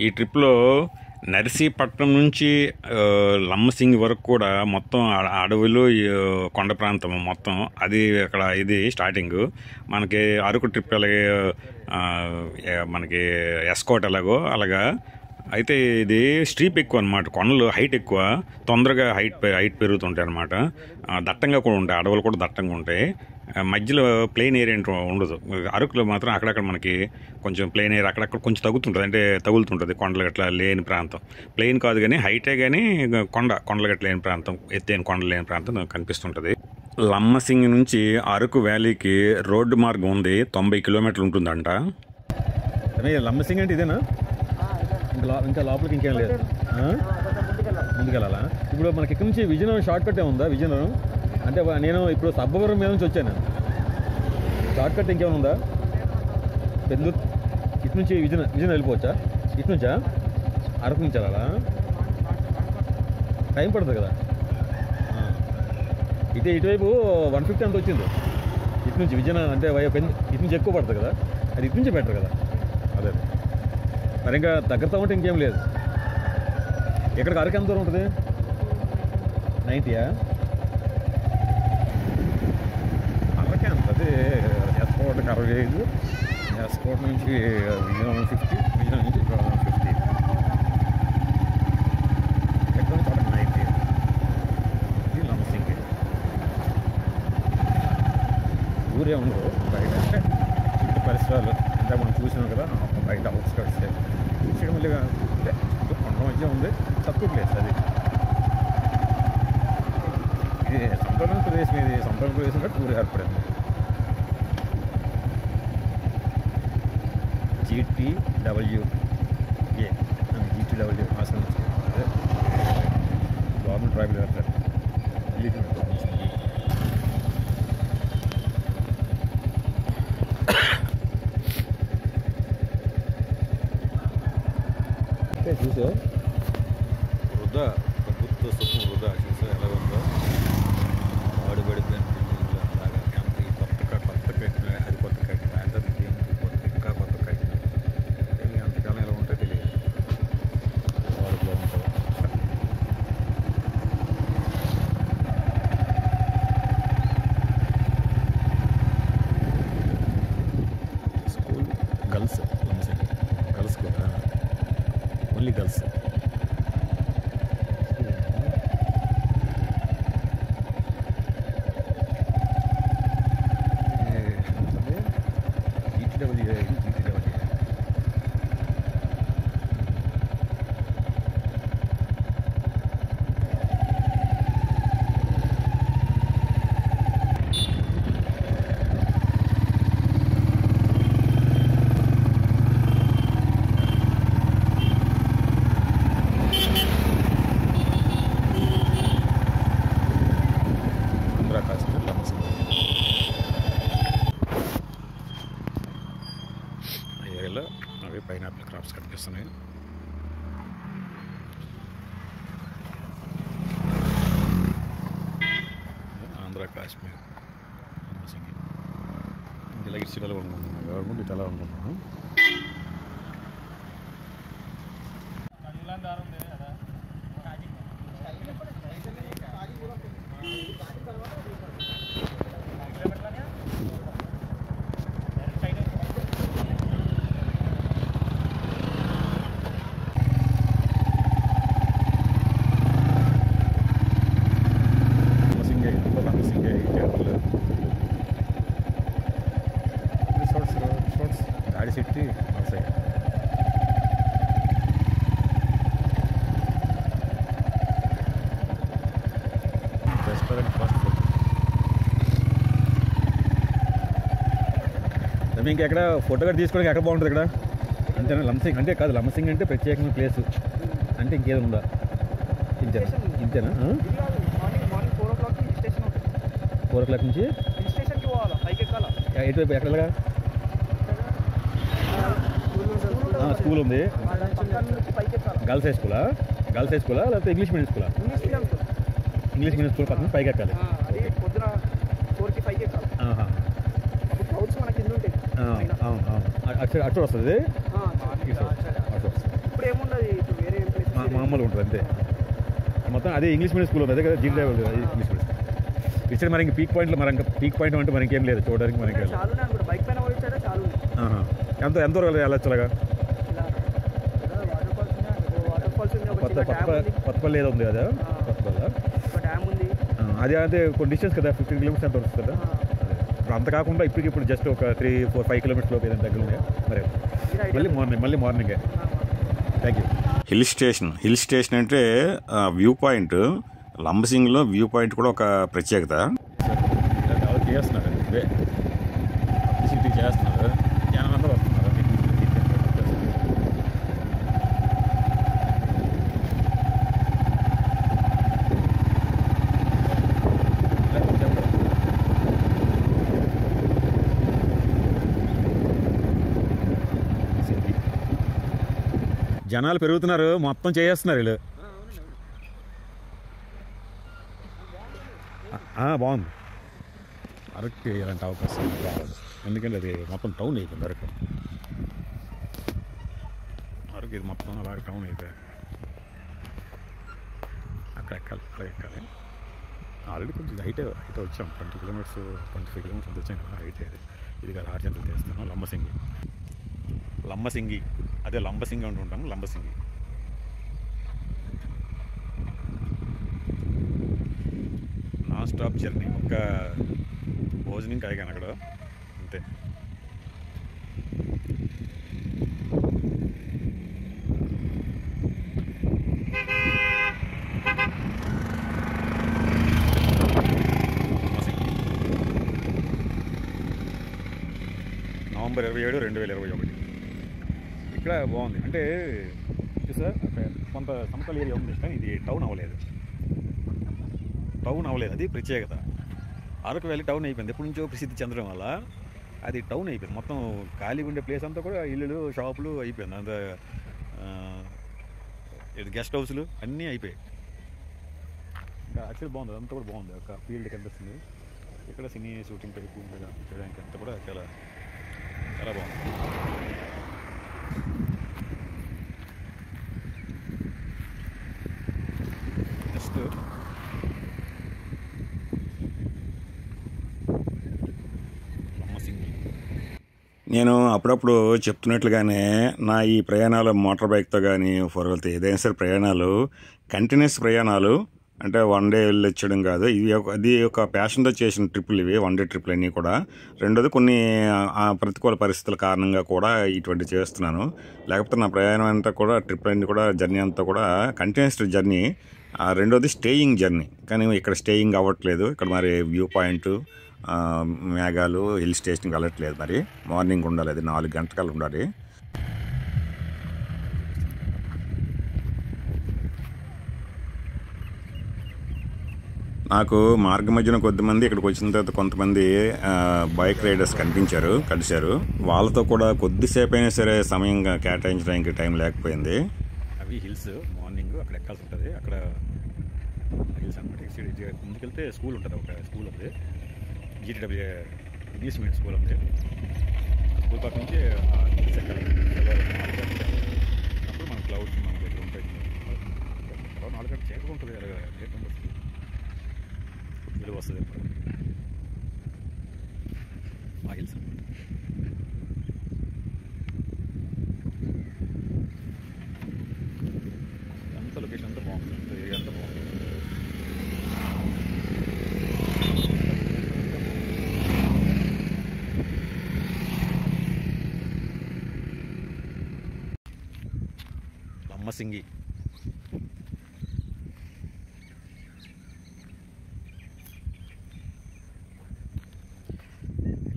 ఈ ట్రిప్లో నర్సీపట్నం నుంచి లంసింగ్ వరకు కూడా మొత్తం అడవులు, కొండ ప్రాంతం మొత్తం అది అక్కడ. ఇది స్టార్టింగ్. మనకి అరకు ట్రిప్ అలాగే మనకి ఎస్కోట్ ఎలాగో అలాగా. అయితే ఇది స్ట్రీప్ ఎక్కువ అనమాట, కొండలు హైట్ ఎక్కువ, తొందరగా హైట్ పెరుగుతుంటాయి అనమాట. దట్టంగా కూడా ఉంటాయి, అడవులు కూడా దట్టంగా ఉంటాయి. మధ్యలో ప్లెయిన్ ఏరియా ఉండదు. అరకులో మాత్రం అక్కడక్కడ మనకి కొంచెం ప్లెయిన్ ఏరియా అక్కడక్కడ కొంచెం తగ్గుతుంటుంది, అంటే తగులుతుంటుంది. కొండలు గట్లా లేని ప్రాంతం, ప్లెయిన్ కాదు కానీ హైటే, కానీ కొండలు గట్ల లేని ప్రాంతం, ఎత్తైన కొండలు లేని ప్రాంతం కనిపిస్తుంటుంది. లంసింగ్ నుంచి అరకు వ్యాలీకి రోడ్డు మార్గం ఉంది, 90 కిలోమీటర్లు ఉంటుందంట. లంసింగ్ అంటే ఇదేనా? ఇంకా లోపలికి ఇంకేం లేదు, ముందుకెళ్ళాలా? ఇప్పుడు మనకి ఇక్కడ నుంచి విజయనగరం షార్ట్ కట్ ఏముందా? విజయనగరం అంటే నేను ఇప్పుడు సబ్బవరం మీద నుంచి వచ్చాను, షార్ట్ కట్ ఇంకేమైనా ఉందా? పెందు ఇటు నుంచి విజయనగరం వెళ్ళిపోవచ్చా? ఇటు నుంచా? అరకు నుంచి వెళ్ళాలా? టైం పడుతుంది కదా. ఇటువైపు 150 అంత వచ్చింది. ఇటు నుంచి విజయనగరం అంటే ఇటు నుంచి ఎక్కువ పడుతుంది కదా, అది ఇటు నుంచి బెటర్ కదా. అదే మరి ఇంకా దగ్గరతో ఉంటే ఇంకేం లేదు. ఎక్కడికి అరకు ఎంత దూరం ఉంటుంది? 90యా? అరకే అంత. అదే ఎస్కోట్కి 65, ఎస్కోట్ నుంచి విజయనగరం 50, విజయనగరం నుంచి 50, ఎక్కడ నుంచి అక్కడ 90. ఇది లంసింగ్. ఊరే ఉండదు బయట, అంటే చుట్టూ పరిసరాలు ఇంత మనం చూసినాం కదా, బయట అవుట్స్కట్స్ ఇక్కడ మళ్ళీ కొండ మధ్య ఉంది, తక్కువ ప్లేస్ అది. ఇది సంప్రదాయ ప్రదేశం, ఇది సంప్రదాయ ప్రదేశం కూడా టూర్ ఏర్పడింది. GTWA GTW ఆశ్రమం, అదే గవర్నమెంట్ ట్రైబల్ వెల్ఫేర్. చూసా వృధా, ప్రభుత్వ సొమ్ము వృధా. చూసా ఎలా ఉందో, వాడుబడిపోయిన లాగా. కొత్త కట్టిన, అది కొత్త కట్టిన, అంటే ఇంకా కొత్త కట్టిన. అంతకాలం ఎలా ఉంటే తెలియదు, వాడుకలో ఉంటుంది. స్కూల్ గర్ల్స్, గర్ల్స్ కూడా ఓన్లీ గర్ల్స్. అవి పైనాపిల్ క్రాప్స్ కనిపిస్తున్నాయి. ఆంధ్ర కాశ్మీర్ ఇలా ఇటు ఎలా అనుకుంటున్నాను, గవర్నమెంట్ ఇటు ఎలా అనుకుంటున్నాను. మీకు ఎక్కడ ఫోటోగ్రాఫ్ తీసుకోవడానికి ఎక్కడ బాగుంటుంది ఇక్కడ అంతేనా? లంసింగ్ అంటే కాదు, లంసింగ్ అంటే ప్రత్యేకమైన ప్లేసు అంటే ఇంకేదో ఉందా? ఇంతేనా? 4 o'clock నుంచి ఎటువైపు ఎక్కడగా స్కూల్ ఉంది. గర్ల్స్ హై స్కూలా? గర్ల్స్ హై స్కూలా లేకపోతే ఇంగ్లీష్ మీడియం స్కూలా? ఇంగ్లీష్ మీడియం స్కూల్ పక్కన పైకి ఎక్కాలి. అటు వస్తుంది, మామూలుగా ఉంటుంది అంతే. మొత్తం అదే ఇంగ్లీష్ మీడియం స్కూల్ ఉంది, అదే కదా జీన్ డ్రైవర్ ఇంగ్లీష్ మీడియం. ఇక్కడ మరి ఇంక పీక్ పాయింట్లో మరి ఇంకా పీక్ పాయింట్ అంటే మనకి ఏం లేదు చూడడానికి. మనకి ఎంతవరకు వెళ్ళచ్చు అలాగా? కొత్తపల్లి ఏదో ఉంది కదా, కొత్తపల్లి అదే అదే కొన్ని డిస్టెన్స్ కదా, 15 kilometers ఎంత వస్తుంది కదా. అంత కాకుండా ఇప్పుడు జస్ట్ ఒక 3, 4, 5 kilometers లోపు ఏదైనా దగ్గర ఉన్నాయా? మరి మళ్ళీ మార్నింగే. Thank you. హిల్ స్టేషన్ అంటే వ్యూ పాయింట్. లంబసింగిలో వ్యూ పాయింట్ కూడా ఒక ప్రత్యేకత. చేస్తున్నారు చేస్తున్నారు, జనం అంతా వస్తున్నారు. జనాలు పెరుగుతున్నారు, మొత్తం చేస్తున్నారు వీళ్ళు. బాగుంది అరకు. ఇలాంటి అవకాశం రావాలి, ఎందుకంటే అది మొత్తం టౌన్ అయిపోయింది అరకు. ఇది మొత్తం అలాగే టౌన్ అయిపోయింది. అక్కడ ఎక్కాలి. ఆల్రెడీ కొంచెం హైట్ వచ్చాం. 20 kilometers 25 kilometers వచ్చాం కదా హైట్. ఇది కదా ఆర్జెంటల్ చేస్తాను. లంబసింగి అదే లంబసింగి అంటుంటాము. Lambasingi non stop journey. ఒక్క భోజనం కాయగాను అక్కడ అంతే. November 27, 2021. ఇక్కడ బాగుంది. అంటే చూసా కొంత సమతల ఏరియా ఉంది కానీ ఇది టౌన్ అవ్వలేదు. అది ప్రత్యేకత. అరకు వ్యాలీ టౌన్ అయిపోయింది, ఎప్పటి నుంచో ప్రసిద్ధి చెందడం వల్ల అది టౌన్ అయిపోయింది. మొత్తం ఖాళీగా ఉండే ప్లేస్ అంతా కూడా ఇల్లులు, షాపులు అయిపోయింది. అంత ఇది గెస్ట్ హౌస్లు అన్నీ అయిపోయాయి. ఇంకా యాక్చువల్లీ బాగుంది, అదంతా కూడా బాగుంది. ఒక ఫీల్డ్ కనిపిస్తుంది ఇక్కడ, సినీ షూటింగ్ టైపు చేయడానికి అంతా కూడా చాలా బాగుంది. జస్ట్ నేను అప్పుడప్పుడు చెప్తున్నట్లుగానే నా ఈ ప్రయాణాలు మోటార్ బైక్తో కానీ ఫోర్వెల్తో ఏదైనా సరే ప్రయాణాలు కంటిన్యూస్ ప్రయాణాలు. అంటే 1 day వెళ్ళి వచ్చడం కాదు. అది ఒక ప్యాషన్తో చేసిన ట్రిప్పులు ఇవి, 1 day ట్రిప్పులు అన్నీ కూడా. రెండోది కొన్ని ప్రతికూల పరిస్థితుల కారణంగా కూడా ఇటువంటి చేస్తున్నాను. లేకపోతే నా ప్రయాణం అంతా కూడా ట్రిప్ అన్నీ కూడా జర్నీ అంతా కూడా కంటిన్యూస్ జర్నీ. రెండోది స్టేయింగ్ జర్నీ, కానీ ఇక్కడ స్టేయింగ్ అవ్వట్లేదు. ఇక్కడ మరి వ్యూ పాయింట్, మేఘాలు, హిల్ స్టేషన్కి వెళ్ళట్లేదు. మరి మార్నింగ్ ఉండాలి, అది 4 గంటలకల్లా ఉండాలి. నాకు మార్గ మధ్యన కొద్దిమంది ఇక్కడికి వచ్చిన తర్వాత కొంతమంది బైక్ రైడర్స్ కలిశారు. వాళ్ళతో కూడా కొద్దిసేపు అయినా సరే సమయం కేటాయించడానికి టైం లేకపోయింది. అవి హిల్స్ మార్నింగ్ అక్కడ ఎక్కాల్సి ఉంటుంది. అక్కడ హిల్స్ అనమాట. ముందుకెళ్తే స్కూల్ ఉంటుంది, ఒక స్కూల్ ఉంది, GTW ఇంగ్లీష్ మీడియం స్కూల్ ఉంది. స్కూల్ పక్క నుంచి హిల్స్ ఎక్కాలి. అప్పుడు మన క్లౌడ్స్ మన దగ్గర ఉంటాయి. 4 గంటలు చీకటి ఉంటుంది, లేట్ వస్తుంది, విలువ వస్తుంది. ఆ హిల్స్ అంత లొకేషన్ అంతా బాగుంటుంది, అంత ఏరియా అంతా బాగుంటుంది. లంబసింగి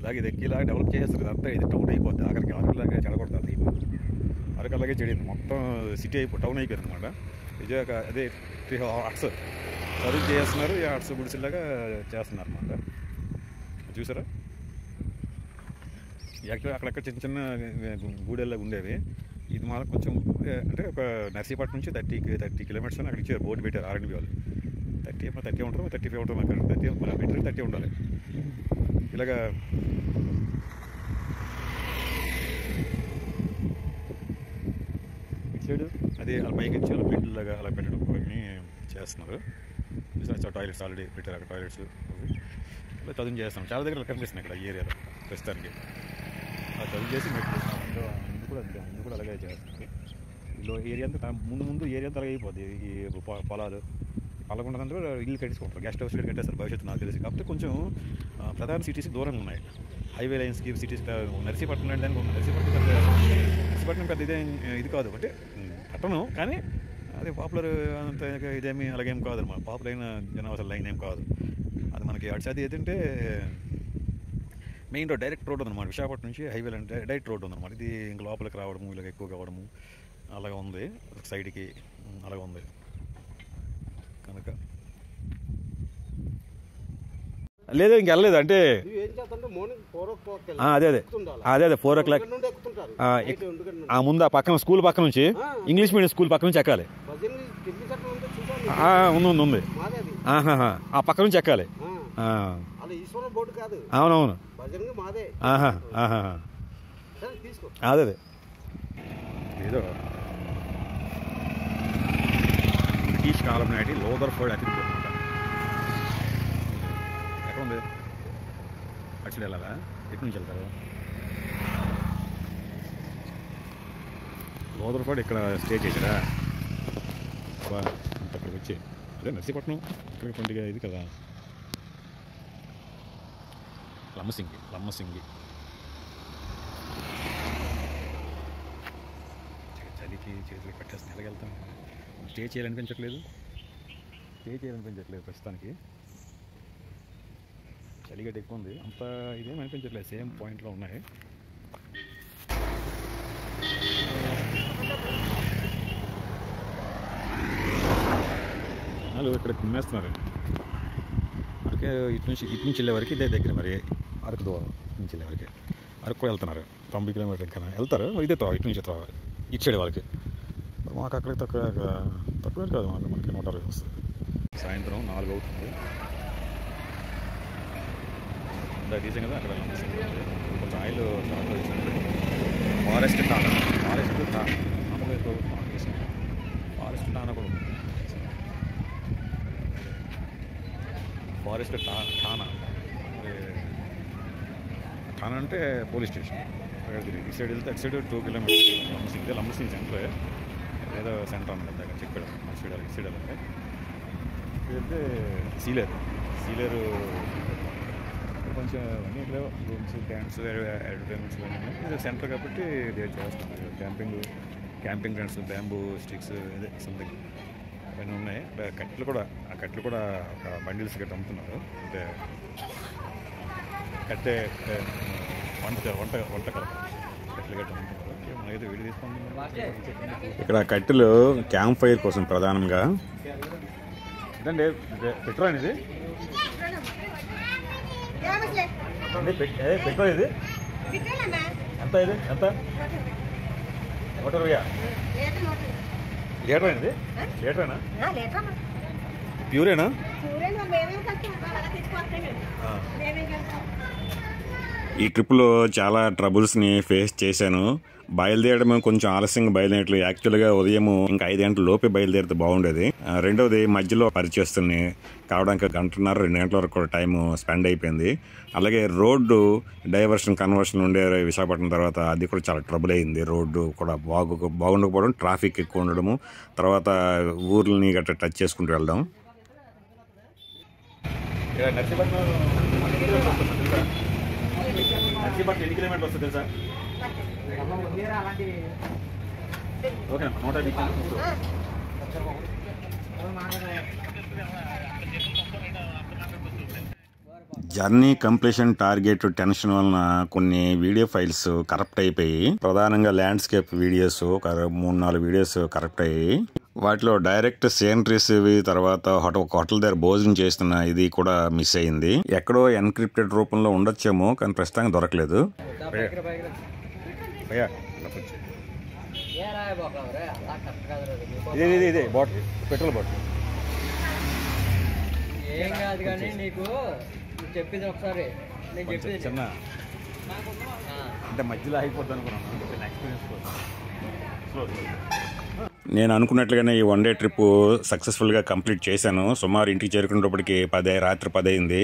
ఇలాగే ఇది ఎక్కి ఇలాగ డెవలప్ చేస్తారు. ఇదంతా ఇది టౌన్ అయిపోద్ది. ఆఖరికి అరకులాగా చెడగొడతారు దీన్ని. అరకు అలాగే చెడింది, మొత్తం సిటీ టౌన్ అయిపోయింది అనమాట. విజయవాడ అదే ఆర్ట్స్ చదువు చేస్తున్నారు, ఈ ఆర్ట్స్ గుడిసిలాగా చేస్తున్నారు అనమాట. చూసారా, యాక్చువల్గా అక్కడక్కడ చిన్న చిన్న గూడెల్లాగా ఉండేవి. ఇది మాత్రం కొంచెం అంటే ఒక నర్సీపట్నం నుంచి 30 కిలోమీటర్స్ అని అక్కడ ఇచ్చారు, బోర్డు పెట్టారు ఆర్ఎండ్బి వాళ్ళు. 30 ఉంటారు, 35 ఉంటారు, అక్కడ 30 ఉండాలి. ఇలాగా ఇటు సైడ్ అదే అలా పైకి ఇచ్చి అలా బిల్డ్లాగా అలా పెట్టడం కొన్ని చేస్తున్నారు. టాయిలెట్స్ ఆల్రెడీ పెట్టారు, అక్కడ టాయిలెట్స్ ఇలా చదువు చేస్తాం. చాలా దగ్గర కనిపిస్తున్నాయి ఇక్కడ ఈ ఏరియాలో ప్రస్తుతానికి. ఆ చదువు చేసి ముందు కూడా అలాగే చేస్తున్నారు. ఇలా ఏరియా అంతా ముందు ఏరియా అంతా అలాగే అయిపోద్ది. ఈ పొలాలు పలకొండంతా ఇల్లు కట్టించుకుంటారు, గెస్ట్ హౌస్ కట్టేస్తారు భవిష్యత్తు నాకు తెలిసి. కాకపోతే కొంచెం ప్రధాన సిటీస్ దూరంగా ఉన్నాయి, హైవే లైన్స్కి సిటీస్. నర్సీపట్నం అంటే దానికి నర్సీపట్నం పెద్ద ఇది కాదు అంటే పట్టణం, కానీ అదే పాపులర్ అంత ఇదేమి అలాగేం కాదు అనమాట. పాపులర్ అయిన జనావాసాల లైన్ ఏం కాదు అది. మనకి అటు సైడ్ ఏంటంటే మెయిన్ రోడ్, డైరెక్ట్ రోడ్ ఉందన్నమాట. విశాఖపట్నం నుంచి హైవేలో అంటే డైరెక్ట్ రోడ్ ఉందన్నమాట. ఇది ఇంక లోపలికి రావడము ఇలాగ ఎక్కువ కావడము అలాగ ఉంది, సైడ్కి అలాగ ఉంది కనుక. లేదు ఇంక వెళ్ళలేదు అంటే అదే 4 o'clock ముందు ఆ పక్కన స్కూల్ పక్క నుంచి, ఇంగ్లీష్ మీడియం స్కూల్ పక్క నుంచి ఎక్కాలి. ఉంది ఆ పక్క నుంచి ఎక్కాలి. అవునవును, అదే ఏదో బ్రిటిష్ కాలం నాటి లోదర్ఫోర్డ్ అతి ఎక్కడ ఉంది? అటు వెళ్ళాలా? ఎటు నుంచి వెళ్తారు? లోదర్ఫోర్డ్ ఇక్కడ స్టే చేశారా? అక్కడికి వచ్చి అదే నర్సీపట్నం ఇక్కడికి పండుగ ఇది కదా, లమ్మసింగి. చలికి చేతులు కట్టేస్తాను, ఎలాగెళ్తాను? స్టే చేయాలనిపించట్లేదు ప్రస్తుతానికి. చలిగడ్డ ఎక్కువ ఉంది, అంత ఇదేం అనిపించట్లేదు, సేమ్ పాయింట్లో ఉన్నాయి. వాళ్ళు ఇక్కడ కుమ్మేస్తున్నారు. అరకే ఇటు నుంచి వెళ్ళే వరకు ఇదే దగ్గర, మరి అరకు దూరం నుంచి వెళ్ళే వరకు అరకు కూడా వెళ్తున్నారు. 90 కిలోమీటర్ కన్నా వెళ్తారు. ఇదే ఇటు నుంచి ఇటు సైడ్ వాళ్ళకి. మాకు అక్కడికి తక్కువ కాదు, మనకి 160 వస్తుంది. సాయంత్రం 4 అవుతుంది. ఇందాక తీసాం కదా అక్కడ కొంచెం ఆయిల్ ఫారెస్ట్ టానా కూడా ఉంది. ఫారెస్ట్ ఠానా అంటే పోలీస్ స్టేషన్. ఈ సైడ్ వెళ్తే అటు సైడ్ 2 కిలోమీటర్స్. లంబసింగ్ సెంటర్ ఏదో సెంటర్ ఉంది దగ్గర చెప్పాడు. ఇటు సైడ్ వెళ్తే వెళ్తే సీలేరు కొంచెం అన్నీ ఇక్కడ రూమ్స్, క్యాంప్స్, అడ్వర్టైజ్మెంట్స్ ఇది సెంటర్ కాబట్టి ఇది చేస్తుంది. క్యాంపింగ్ గ్రౌండ్స్, బ్యాంబూ స్టిక్స్, ఇదే సంథింగ్ అవన్నీ ఉన్నాయి. కట్టెలు కూడా ఒక బండిల్స్ గట్రా అమ్ముతున్నారు. అంటే కట్టే వంట కట్టెలు గట్రా అమ్ముతున్నారు. మనకైతే వీడియో తీసుకుంటున్నాం. ఇక్కడ కట్టెలు క్యాంప్ ఫైర్ కోసం ప్రధానంగా. ఇదండి పెట్రోల్ ఇది, పెట్రోల్ ఇది ఎంత? ఇది ఎంత? 120 లీటర్ ఇది? లీటరేనా? ప్యూరేనా? ఈ ట్రిప్లో చాలా ట్రబుల్స్ని ఫేస్ చేశాను. బయలుదేరడం కొంచెం ఆలస్యంగా బయలుదేరట్లు. యాక్చువల్గా ఉదయం ఇంకా 5 గంటల లోపే బయలుదేరితే బాగుండేది. రెండవది మధ్యలో పరిచయస్తుని కావడానికి 1.5-2 గంటల వరకు కూడా టైం స్పెండ్ అయిపోయింది. అలాగే రోడ్డు కన్వర్షన్ ఉండే విశాఖపట్నం తర్వాత అది కూడా చాలా ట్రబుల్ అయింది. రోడ్డు కూడా బాగుండకపోవడం, ట్రాఫిక్ ఎక్కువ ఉండడము, తర్వాత ఊర్లని గట్రా టచ్ చేసుకుంటూ వెళ్ళడం. నర్సీపట్నం ఎన్ని కిలోమీటర్లు వస్తుంది తెలుసా? ఓకేనా? 150. జర్నీ కంప్లీషన్ టార్గెట్ టెన్షన్ వలన కొన్ని వీడియో ఫైల్స్ కరప్ట్ అయిపోయి, ప్రధానంగా ల్యాండ్స్కేప్ వీడియోస్ ఒక 3-4 వీడియోస్ కరప్ట్ అయ్యి, వాటిలో డైరెక్ట్ సీనరీస్ తర్వాత ఒక హోటల్ దగ్గర భోజనం చేస్తున్న ఇది కూడా మిస్ అయింది. ఎక్కడో ఎన్క్రిప్టెడ్ రూపంలో ఉండొచ్చేమో, కానీ ప్రస్తుతానికి దొరకలేదు. ఇదే బాటిల్, పెట్రోల్ బాటిల్. ఏం కాదు కానీ నీకు చెప్పింది ఒకసారి నేను చెప్పింది చిన్న అంటే మధ్యలో ఆగిపోద్ది అనుకున్నాను, ఎక్స్పీరియన్స్ కోసం. నేను అనుకున్నట్లుగానే ఈ 1 డే ట్రిప్ సక్సెస్ఫుల్గా కంప్లీట్ చేశాను. సుమారు ఇంటికి చేరుకునేటప్పటికి రాత్రి 10 అయింది.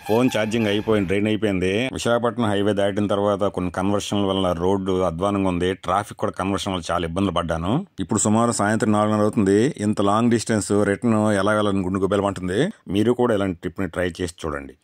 ఫోన్ ఛార్జింగ్ డ్రైన్ అయిపోయింది. విశాఖపట్నం హైవే దాటిన తర్వాత కొన్ని కన్వర్షన్ల వల్ల రోడ్డు అధ్వానంగా ఉంది. ట్రాఫిక్ కూడా కన్వర్షన్ వల్ల చాలా ఇబ్బందులు పడ్డాను. ఇప్పుడు సుమారు సాయంత్రం 4:30 అవుతుంది. ఇంత లాంగ్ డిస్టెన్స్ రిటర్న్ ఎలా వెళ్ళాలని గుండె గుబేలమంటుంది. మీరు కూడా ఇలాంటి ట్రిప్ని ట్రై చేసి చూడండి.